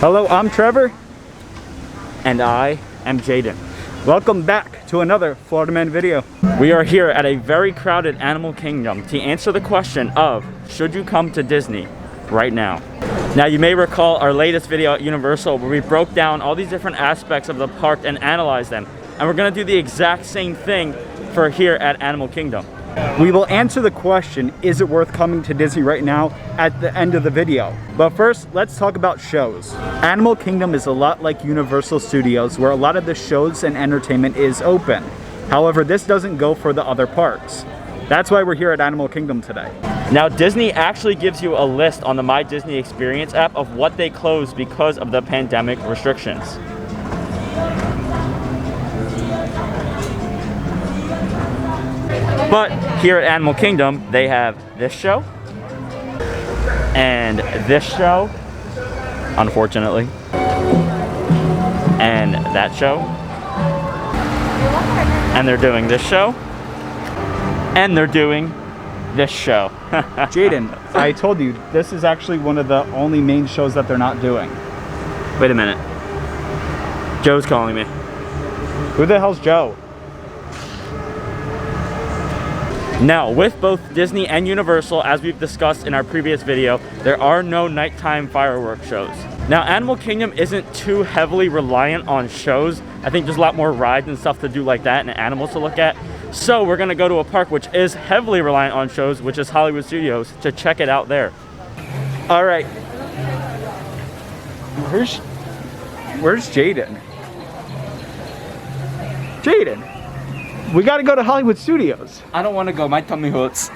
Hello, I'm Trevor. And I am Jaden. Welcome back to another Florida Man video. We are here at a very crowded Animal Kingdom to answer the question of, should you come to Disney right now? Now, you may recall our latest video at Universal where we broke down all these different aspects of the park and analyzed them. And we're gonna do the exact same thing for here at Animal Kingdom. We will answer the question, is it worth coming to Disney right now, at the end of the video. But first, let's talk about shows. Animal Kingdom is a lot like Universal Studios, where a lot of the shows and entertainment is open. However, this doesn't go for the other parks. That's why we're here at Animal Kingdom today. Now, Disney actually gives you a list on the My Disney Experience app of what they closed because of the pandemic restrictions. But here at Animal Kingdom, they have this show and this show, unfortunately, and that show, and they're doing this show, and they're doing this show. Jaden, I told you, this is actually one of the only main shows that they're not doing. Wait a minute. Joe's calling me. Who the hell's Joe? Now, with both Disney and Universal, as we've discussed in our previous video, there are no nighttime fireworks shows. Now, Animal Kingdom isn't too heavily reliant on shows. I think there's a lot more rides and stuff to do like that and animals to look at. So we're gonna go to a park which is heavily reliant on shows, which is Hollywood Studios, to check it out there. All right. Where's Jaden? Jaden, we gotta go to Hollywood Studios. I don't wanna go, my tummy hurts.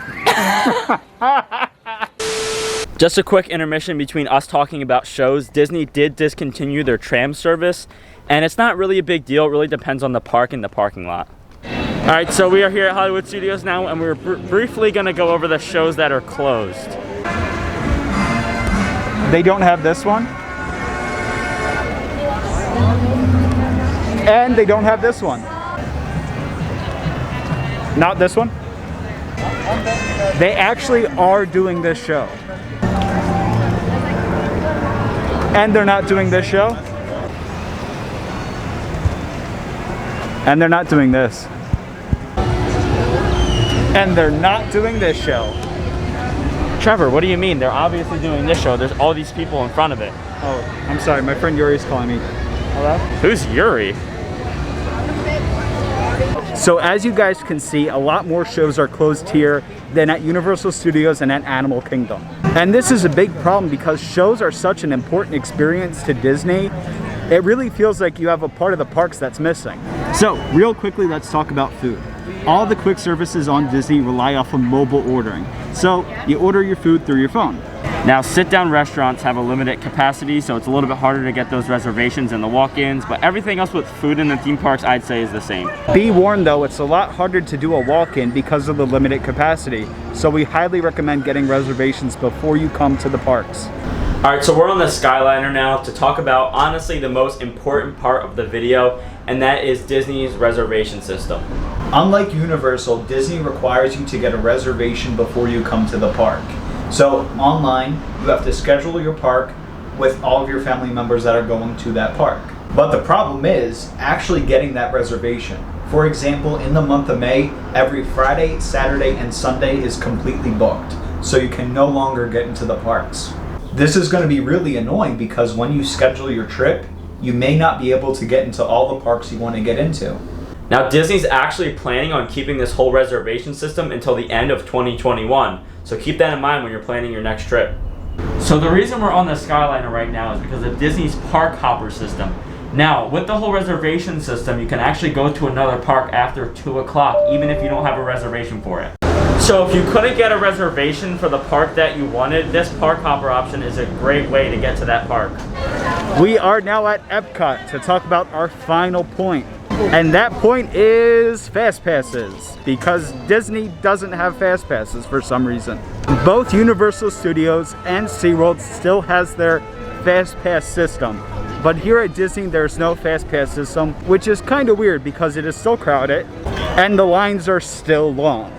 Just a quick intermission between us talking about shows. Disney did discontinue their tram service, and it's not really a big deal. It really depends on the park and the parking lot. All right, so we are here at Hollywood Studios now, and we're briefly gonna go over the shows that are closed. They don't have this one. And they don't have this one. Not this one. They actually are doing this show. And they're not doing this show. And they're not doing this. And they're not doing this show. Trevor, what do you mean? They're obviously doing this show. There's all these people in front of it. Oh, I'm sorry. My friend Yuri's calling me. Hello? Who's Yuri? So as you guys can see, a lot more shows are closed here than at Universal Studios and at Animal Kingdom. And this is a big problem because shows are such an important experience to Disney. It really feels like you have a part of the parks that's missing. So real quickly, let's talk about food. All the quick services on Disney rely off of mobile ordering. So you order your food through your phone. Now, sit-down restaurants have a limited capacity, so it's a little bit harder to get those reservations and the walk-ins, but everything else with food in the theme parks, I'd say, is the same. Be warned though, it's a lot harder to do a walk-in because of the limited capacity, so we highly recommend getting reservations before you come to the parks. All right, so we're on the Skyliner now to talk about, honestly, the most important part of the video, and that is Disney's reservation system. Unlike Universal, Disney requires you to get a reservation before you come to the park. So online, you have to schedule your park with all of your family members that are going to that park. But the problem is actually getting that reservation. For example, in the month of May, every Friday, Saturday, and Sunday is completely booked. So you can no longer get into the parks. This is going to be really annoying because when you schedule your trip, you may not be able to get into all the parks you want to get into. Now, Disney's actually planning on keeping this whole reservation system until the end of 2021. So keep that in mind when you're planning your next trip. So the reason we're on the Skyliner right now is because of Disney's park hopper system. Now, with the whole reservation system, you can actually go to another park after 2 o'clock, even if you don't have a reservation for it. So if you couldn't get a reservation for the park that you wanted, this park hopper option is a great way to get to that park. We are now at Epcot to talk about our final point. And that point is Fast Passes, because Disney doesn't have Fast Passes for some reason. Both Universal Studios and SeaWorld still has their Fast Pass system, but here at Disney there's no Fast Pass system, which is kind of weird because it is still crowded and the lines are still long.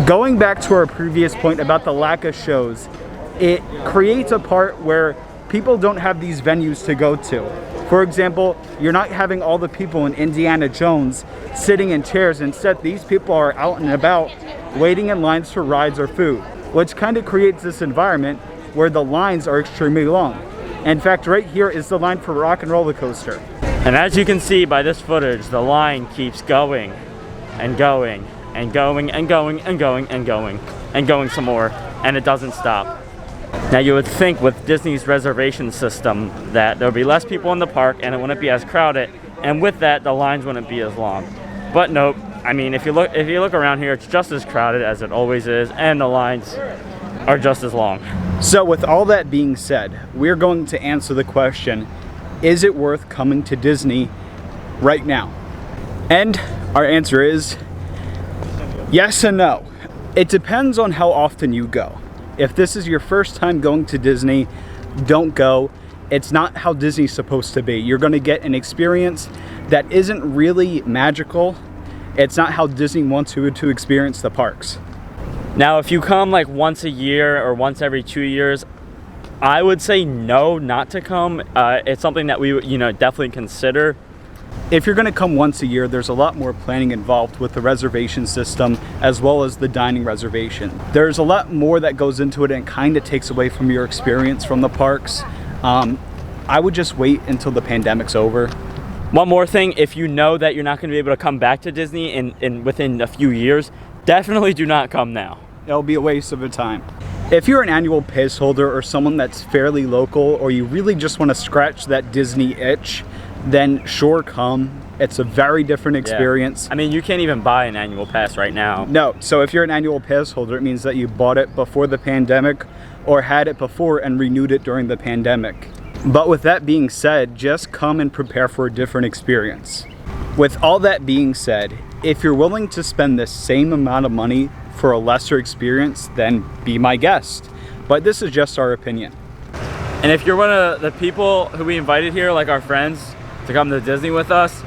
Going back to our previous point about the lack of shows, it creates a part where people don't have these venues to go to. For example, you're not having all the people in Indiana Jones sitting in chairs. Instead, these people are out and about waiting in lines for rides or food, which kind of creates this environment where the lines are extremely long. In fact, right here is the line for Rock and Roller Coaster. And as you can see by this footage, the line keeps going and going and going and going and going and going and going some more, and it doesn't stop. Now you would think with Disney's reservation system that there would be less people in the park and it wouldn't be as crowded, and with that the lines wouldn't be as long. But nope. I mean, if you look around here, it's just as crowded as it always is, and the lines are just as long. So with all that being said, we're going to answer the question, is it worth coming to Disney right now? And our answer is yes and no. It depends on how often you go. If this is your first time going to Disney, don't go. It's not how Disney's supposed to be. You're going to get an experience that isn't really magical. It's not how Disney wants you to experience the parks. Now, if you come like once a year or once every 2 years, I would say no, not to come. It's something that we would, definitely consider. If you're going to come once a year, there's a lot more planning involved with the reservation system as well as the dining reservation. There's a lot more that goes into it and kind of takes away from your experience from the parks. I would just wait until the pandemic's over. One more thing, if you know that you're not going to be able to come back to Disney within a few years, definitely do not come now. It'll be a waste of a time. If you're an annual pass holder or someone that's fairly local, or you really just want to scratch that Disney itch, then sure, come. It's a very different experience. Yeah. I mean, you can't even buy an annual pass right now. No, so if you're an annual pass holder, it means that you bought it before the pandemic or had it before and renewed it during the pandemic. But with that being said, just come and prepare for a different experience. With all that being said, if you're willing to spend the same amount of money for a lesser experience, then be my guest. But this is just our opinion. And if you're one of the people who we invited here, like our friends, to come to Disney with us,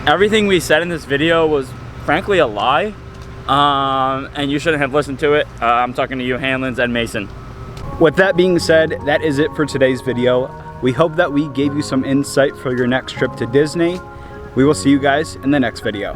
everything we said in this video was frankly a lie, and you shouldn't have listened to it. I'm talking to you, Hanlons and Mason. With that being said, that is it for today's video. We hope that we gave you some insight for your next trip to Disney. We will see you guys in the next video.